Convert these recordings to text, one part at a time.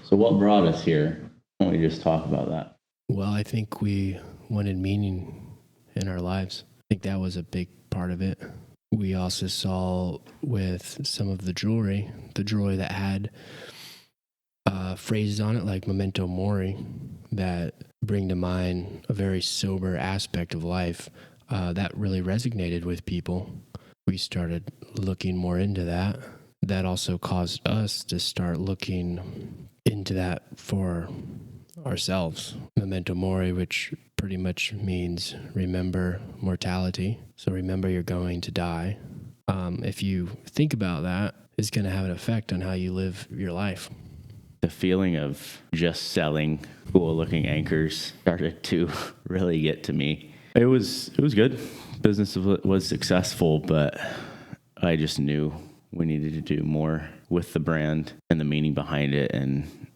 So what brought us here? Why don't we just talk about that? Well, I think we wanted meaning in our lives. I think that was a big part of it. We also saw with some of the jewelry that had phrases on it like memento mori that bring to mind a very sober aspect of life that really resonated with people. We started looking more into that. That also caused us to start looking into that for ourselves. Memento mori, which pretty much means remember mortality. So remember you're going to die. If you think about that, it's going to have an effect on how you live your life. The feeling of just selling cool looking anchors started to really get to me. It was good. Business was successful, but I just knew we needed to do more with the brand and the meaning behind it. And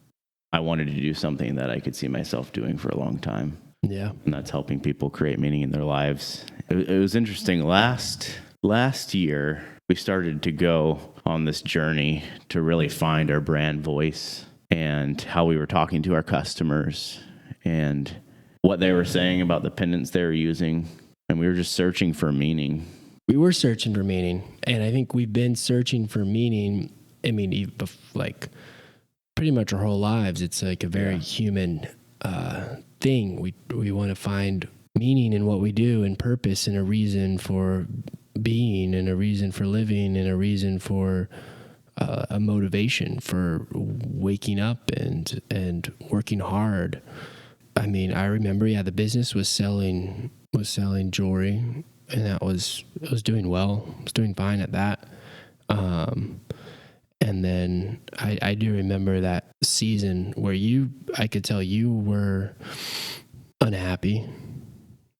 I wanted to do something that I could see myself doing for a long time. Yeah. And that's helping people create meaning in their lives. It was interesting. Last year, we started to go on this journey to really find our brand voice and how we were talking to our customers and what they were saying about the pendants they were using. And we were just searching for meaning. We were searching for meaning. And I think we've been searching for meaning. I mean, like pretty much our whole lives. It's like a very human thing. We want to find meaning in what we do and purpose and a reason for being and a reason for living and a reason for a motivation for waking up and working hard. I mean, I remember, the business was selling jewelry, and it was doing well. It was doing fine at that. And then I do remember that season where I could tell you were unhappy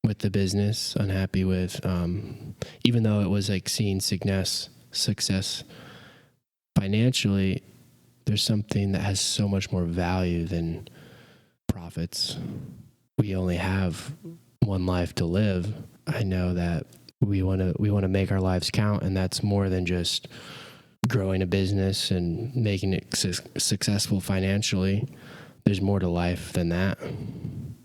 with the business, unhappy with, even though it was like seeing success financially, there's something that has so much more value than profits. We only have one life to live. I know that we want to make our lives count, and that's more than just growing a business and making it successful financially. There's more to life than that.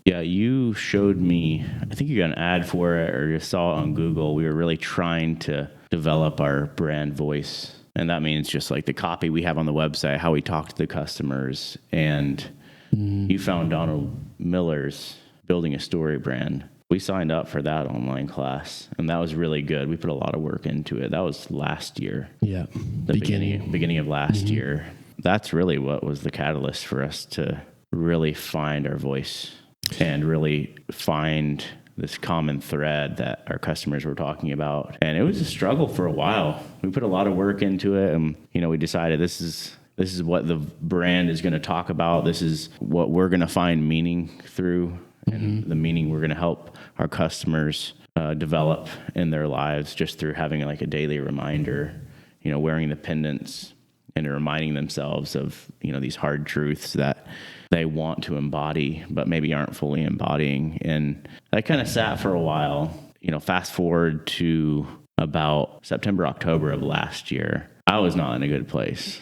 Yeah, you showed me, I think you got an ad for it or just saw it on Google. We were really trying to develop our brand voice. And that means just like the copy we have on the website, how we talk to the customers. And you found Donald Miller's Building a Story brand. We signed up for that online class, and that was really good. We put a lot of work into it. That was last year. Yeah. The beginning of last year. That's really what was the catalyst for us to really find our voice and really find this common thread that our customers were talking about. And it was a struggle for a while. We put a lot of work into it, and we decided this is what the brand is going to talk about. This is what we're going to find meaning through, and the meaning we're going to help our customers develop in their lives just through having like a daily reminder, wearing the pendants and reminding themselves of, these hard truths that they want to embody, but maybe aren't fully embodying. And that kind of sat for a while. Fast forward to about September, October of last year, I was not in a good place.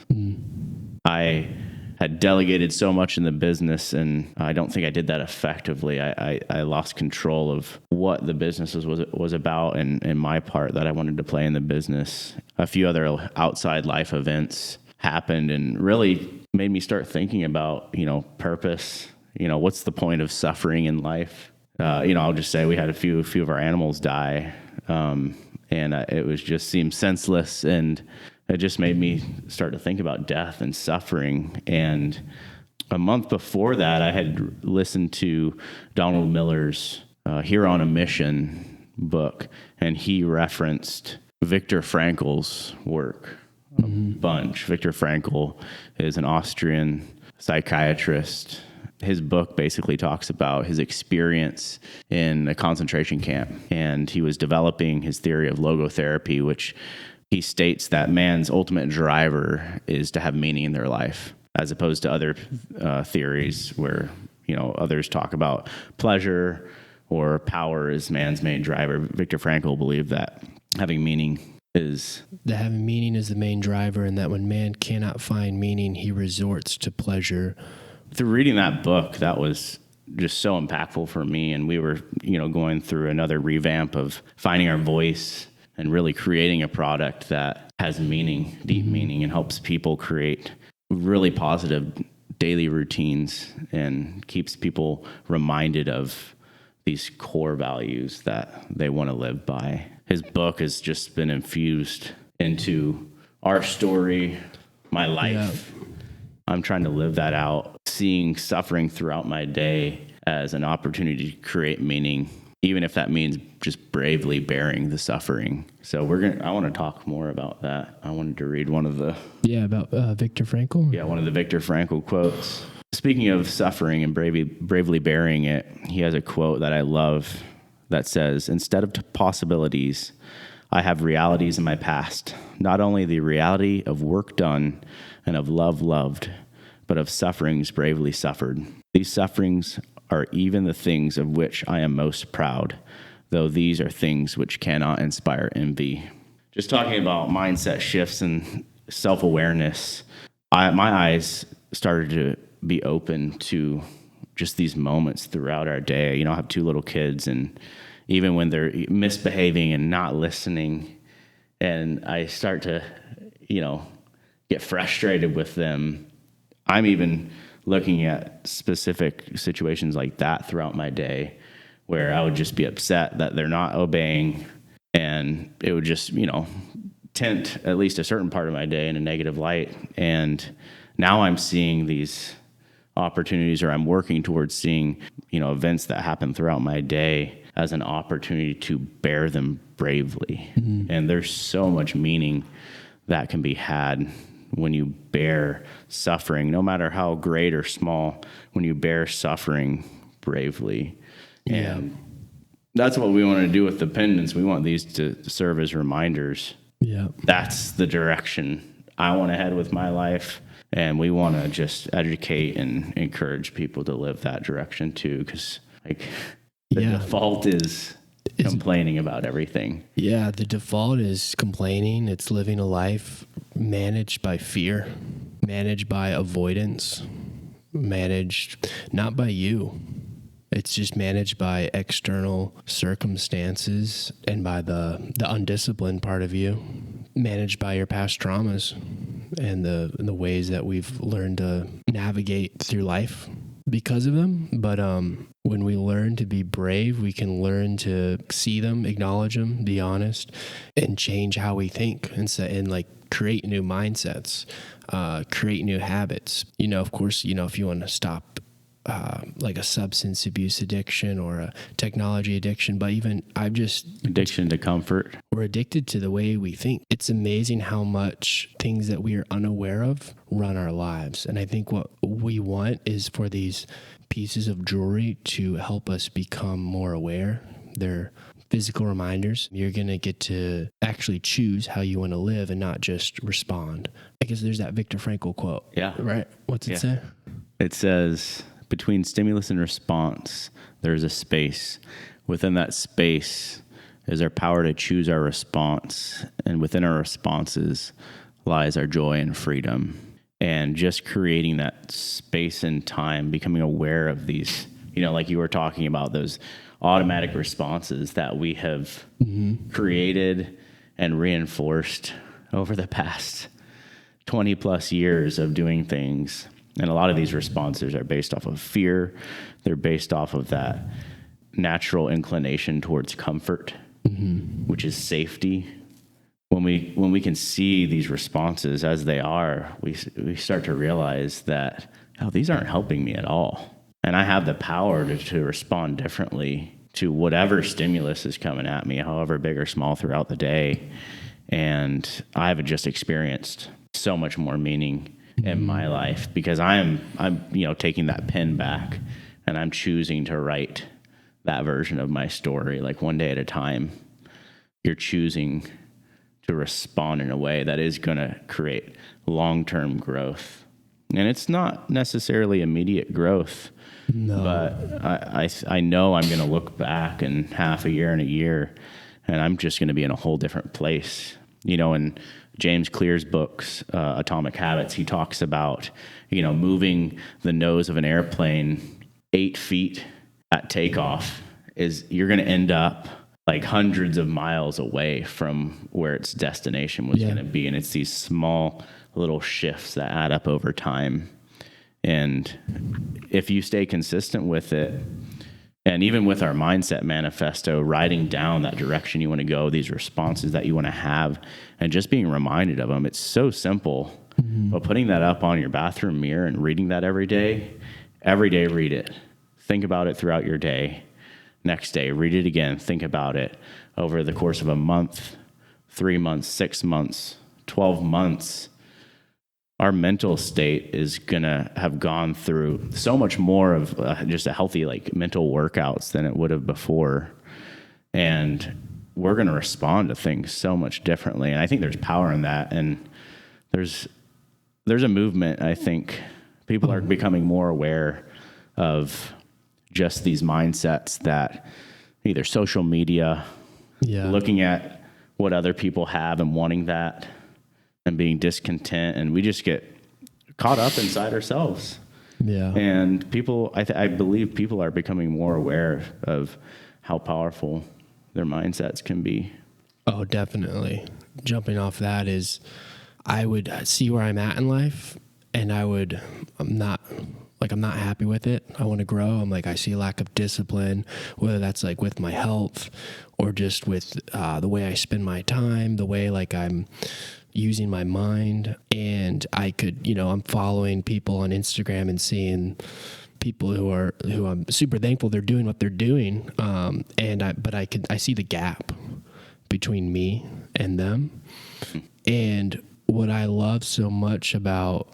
I had delegated so much in the business, and I don't think I did that effectively. I lost control of what the business was about and my part that I wanted to play in the business. A few other outside life events happened and really made me start thinking about, purpose. What's the point of suffering in life? I'll just say we had a few of our animals die, and it was just seemed senseless, and it just made me start to think about death and suffering. And a month before that, I had listened to Donald Miller's Here on a Mission book, and he referenced Viktor Frankl's work a bunch. Viktor Frankl is an Austrian psychiatrist. His book basically talks about his experience in a concentration camp, and he was developing his theory of logotherapy, which he states that man's ultimate driver is to have meaning in their life, as opposed to other theories where, others talk about pleasure or power as man's main driver. Viktor Frankl believed that having meaning is that having meaning is the main driver, and that when man cannot find meaning, he resorts to pleasure. through reading that book, that was just so impactful for me. And we were, going through another revamp of finding our voice and really creating a product that has meaning, deep meaning, and helps people create really positive daily routines and keeps people reminded of these core values that they want to live by. His book has just been infused into our story, my life. Yeah. I'm trying to live that out, seeing suffering throughout my day as an opportunity to create meaning, even if that means just bravely bearing the suffering. So I want to talk more about that. I wanted to read one of the... Yeah, about Viktor Frankl? Yeah, one of the Viktor Frankl quotes. Speaking of suffering and bravely bearing it, he has a quote that I love that says, "Instead of possibilities, I have realities in my past, not only the reality of work done and of love loved, but of sufferings bravely suffered. These sufferings are even the things of which I am most proud, though these are things which cannot inspire envy." Just talking about mindset shifts and self-awareness, my eyes started to be open to just these moments throughout our day. I have 2 little kids, and even when they're misbehaving and not listening, and I start to, get frustrated with them, I'm even looking at specific situations like that throughout my day where I would just be upset that they're not obeying, and it would just, tint at least a certain part of my day in a negative light. And now I'm seeing these opportunities, or I'm working towards seeing, events that happen throughout my day as an opportunity to bear them bravely. Mm-hmm. And there's so much meaning that can be had when you bear suffering, no matter how great or small, when you bear suffering bravely. Yeah. And that's what we want to do with the pendants. We want these to serve as reminders. Yeah. That's the direction I want to head with my life. And we want to just educate and encourage people to live that direction too. Because the default is complaining about everything. Yeah, the default is complaining. It's living a life managed by fear, managed by avoidance, managed not by you. It's just managed by external circumstances and by the undisciplined part of you, managed by your past traumas and the ways that we've learned to navigate through life because of them. But when we learn to be brave, we can learn to see them, acknowledge them, be honest, and change how we think and create new mindsets, create new habits. Of course, if you want to stop like a substance abuse addiction or a technology addiction, but even addiction to comfort. We're addicted to the way we think. It's amazing how much things that we are unaware of run our lives. And I think what we want is for these pieces of jewelry to help us become more aware. They're physical reminders. You're going to get to actually choose how you want to live and not just respond. I guess there's that Viktor Frankl quote. Yeah. Right? What's it say? It says, "Between stimulus and response, there is a space. Within that space is our power to choose our response. And within our responses lies our joy and freedom." And just creating that space and time, becoming aware of these, like you were talking about, those automatic responses that we have created and reinforced over the past 20 plus years of doing things. And a lot of these responses are based off of fear. They're based off of that natural inclination towards comfort, which is safety. When we can see these responses as they are, we start to realize that, these aren't helping me at all. And I have the power to respond differently to whatever stimulus is coming at me, however big or small throughout the day. And I've just experienced so much more meaning in my life because I'm taking that pen back and I'm choosing to write that version of my story, like one day at a time. You're choosing to respond in a way that is going to create long-term growth. And it's not necessarily immediate growth, but I know I'm going to look back in half a year and a year, and I'm just going to be in a whole different place In James Clear's books, Atomic Habits, he talks about, moving the nose of an airplane 8 feet at takeoff you're going to end up like hundreds of miles away from where its destination was going to be. And it's these small little shifts that add up over time. And if you stay consistent with it, and even with our mindset manifesto, writing down that direction you want to go, these responses that you want to have, and just being reminded of them, it's so simple. But putting that up on your bathroom mirror and reading that every day read it. Think about it throughout your day. Next day, read it again. Think about it over the course of a month, 3 months, 6 months, 12 months. Our mental state is going to have gone through so much more of just a healthy, mental workouts than it would have before. And we're going to respond to things so much differently. And I think there's power in that. And there's a movement. I think people are becoming more aware of just these mindsets that either social media, looking at what other people have and wanting that and being discontent. And we just get caught up inside ourselves. Yeah. And people, I believe people are becoming more aware of how powerful their mindsets can be. Oh, definitely. Jumping off that is, I would see where I'm at in life, and I'm not happy with it. I want to grow. I see a lack of discipline, whether that's with my health or just with the way I spend my time, the way I'm using my mind. And I'm following people on Instagram and seeing people who I'm super thankful they're doing what they're doing. But I see the gap between me and them. And what I love so much about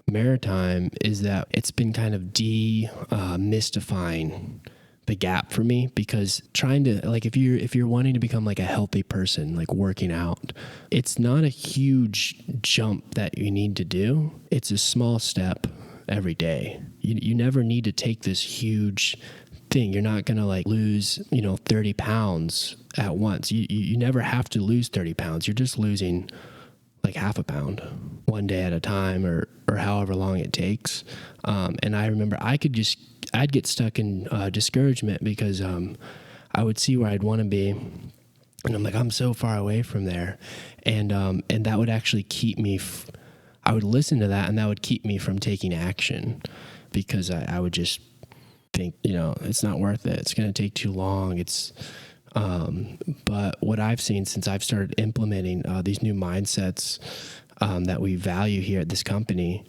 Maritime is that it's been kind of demystifying the gap for me, because trying to if you're wanting to become a healthy person, working out, it's not a huge jump that you need to do. It's a small step every day. You never need to take this huge thing. You're not going to lose 30 pounds at once. You never have to lose 30 pounds. You're just losing half a pound one day at a time, or however long it takes. And I remember I'd get stuck in discouragement, because I would see where I'd want to be, and I'm I'm so far away from there. And that would actually keep me, I would listen to that, and that would keep me from taking action, because I would just think, it's not worth it. It's going to take too long. But what I've seen since I've started implementing these new mindsets that we value here at this company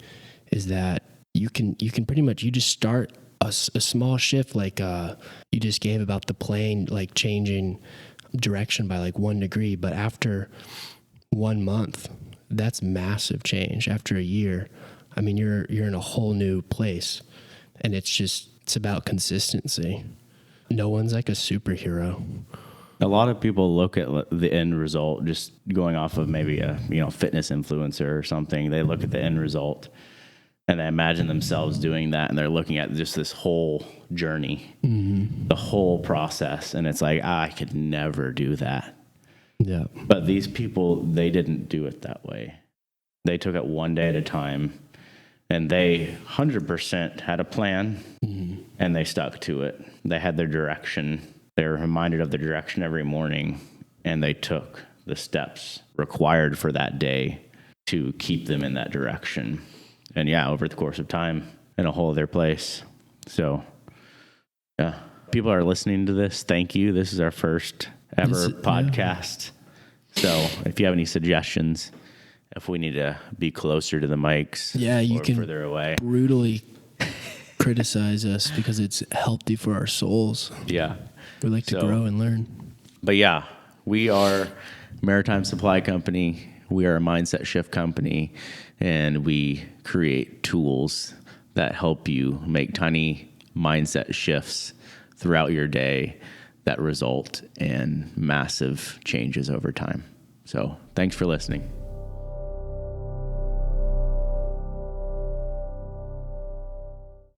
is that you can pretty much, you just start a small shift, you just gave about the plane, changing direction by 1 degree. But after 1 month, that's massive change. After a year, you're in a whole new place, and it's about consistency. No one's a superhero. A lot of people look at the end result, just going off of maybe a fitness influencer or something. They look at the end result and they imagine themselves doing that, and they're looking at just this whole journey, the whole process, and it's I could never do that. Yeah. But these people, they didn't do it that way. They took it one day at a time, and they 100% had a plan, and they stuck to it. They had their direction. They were reminded of the direction every morning, and they took the steps required for that day to keep them in that direction. And over the course of time, in a whole other place. So, people are listening to this. Thank you. This is our first ever podcast. So if you have any suggestions, if we need to be closer to the mics, you can further away, brutally criticize us, because it's healthy for our souls. Yeah. We like to grow and learn. But we are Maritime Supply Company. We are a mindset shift company, and we create tools that help you make tiny mindset shifts throughout your day that result in massive changes over time. So thanks for listening.